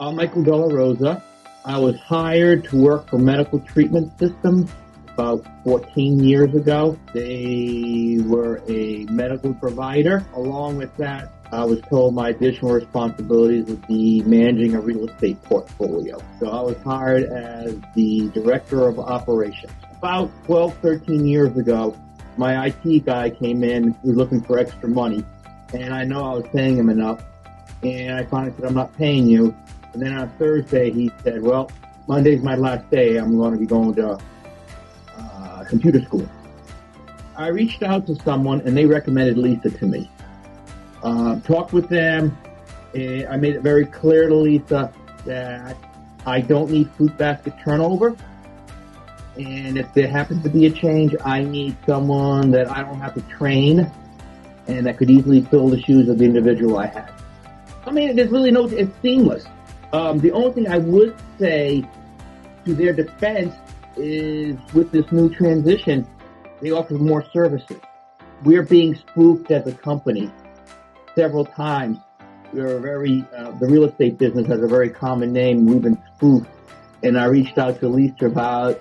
I'm Michael Della-Rosa. I was hired to work for Medical Treatment Systems about 14 years ago. They were a medical provider. Along with that, I was told my additional responsibilities would be managing a real estate portfolio. So I was hired as the director of operations. About 12, 13 years ago, my IT guy came in, he was looking for extra money, and I know I was paying him enough, and I finally said, I'm not paying you. And then on Thursday, he said, well, Monday's my last day. I'm going to be going to computer school. I reached out to someone, and they recommended Lisa to me. Talked with them. And I made it very clear to Lisa that I don't need fruit basket turnover. And if there happens to be a change, I need someone that I don't have to train and that could easily fill the shoes of the individual I have. I mean, there's really it's seamless. The only thing I would say to their defense is with this new transition, they offer more services. We're being spoofed as a company several times. We're the real estate business has a very common name. We've been spoofed. And I reached out to Lisa about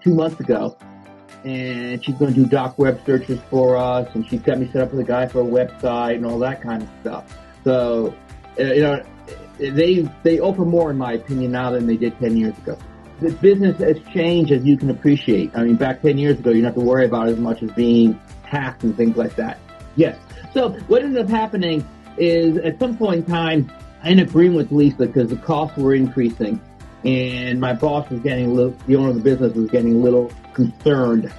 2 months ago, and she's going to do doc web searches for us, and she's got me set up with a guy for a website and all that kind of stuff. So, they offer more, in my opinion, now than they did 10 years ago. The business has changed, as you can appreciate. I mean, back 10 years ago, you didn't have to worry about it as much as being hacked and things like that. Yes. So what ended up happening is at some point in time, I ended up agreeing with Lisa because the costs were increasing, and my boss was the owner of the business was getting a little concerned.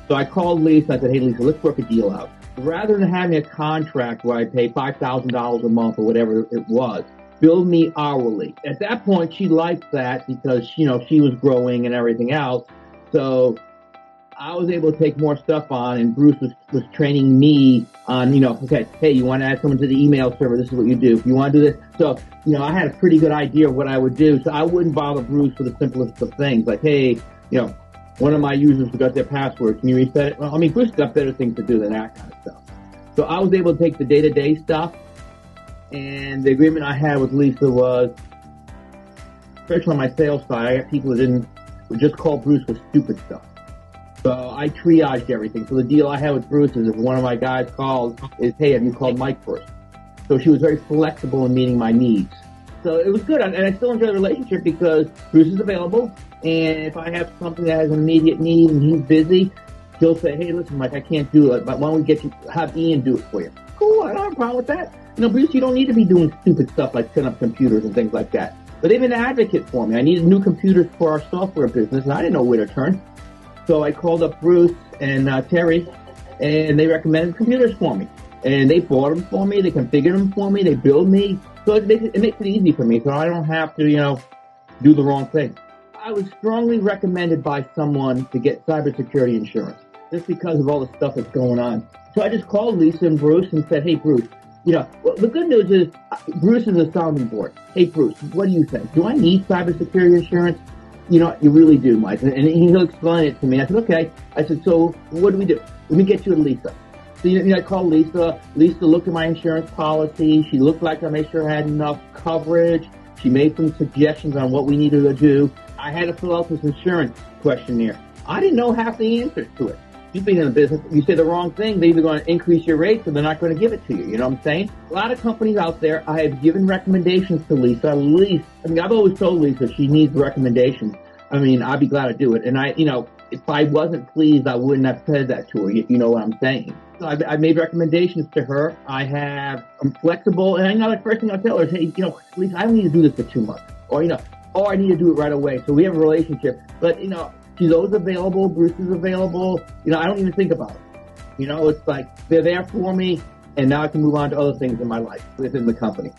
So I called Lisa. I said, hey, Lisa, let's work a deal out. Rather than having a contract where I pay $5,000 a month or whatever it was, bill me hourly. At that point, she liked that because, she was growing and everything else. So I was able to take more stuff on, and Bruce was training me on, okay, hey, you want to add someone to the email server? This is what you do. If you want to do this. So, I had a pretty good idea of what I would do. So I wouldn't bother Bruce with the simplest of things. Like, hey, one of my users forgot their password. Can you reset it? Well, Bruce got better things to do than that kind of stuff. So I was able to take the day-to-day stuff, and the agreement I had with Lisa was, especially on my sales side, I got people that would just call Bruce with stupid stuff. So I triaged everything. So the deal I had with Bruce is if one of my guys calls, is, hey, have you called Mike first? So she was very flexible in meeting my needs. So it was good, and I still enjoy the relationship because Bruce is available, and if I have something that has an immediate need and he's busy, he'll say, hey, listen, Mike, I can't do it, but why don't we have Ian do it for you? Cool, I don't have a problem with that. Bruce, you don't need to be doing stupid stuff like setting up computers and things like that. But they've been an advocate for me. I needed new computers for our software business, and I didn't know where to turn. So I called up Bruce and Terry, and they recommended computers for me. And they bought them for me, they configured them for me, they build me. So it makes it easy for me, so I don't have to, do the wrong thing. I was strongly recommended by someone to get cybersecurity insurance, just because of all the stuff that's going on. So I just called Lisa and Bruce and said, hey, Bruce, well, the good news is Bruce is a sounding board. Hey, Bruce, what do you think? Do I need cybersecurity insurance? You really do, Mike. And he'll explain it to me. I said, okay. I said, so what do we do? Let me get you to Lisa. So, I called Lisa. Lisa looked at my insurance policy. She looked like I made sure I had enough coverage. She made some suggestions on what we needed to do. I had to fill out this insurance questionnaire. I didn't know half the answers to it. You've been in the business, you say the wrong thing, they're either going to increase your rates or they're not going to give it to you. You know what I'm saying? A lot of companies out there, I have given recommendations to Lisa. At least, I've always told Lisa she needs recommendations. I'd be glad to do it. And if I wasn't pleased, I wouldn't have said that to her, if you know what I'm saying. So I made recommendations to her. I'm flexible, and the first thing I'll tell her is, hey, Lisa, I don't need to do this for 2 months. Or I need to do it right away. So we have a relationship. But, she's always available. Bruce is available. I don't even think about it. It's like they're there for me, and now I can move on to other things in my life within the company.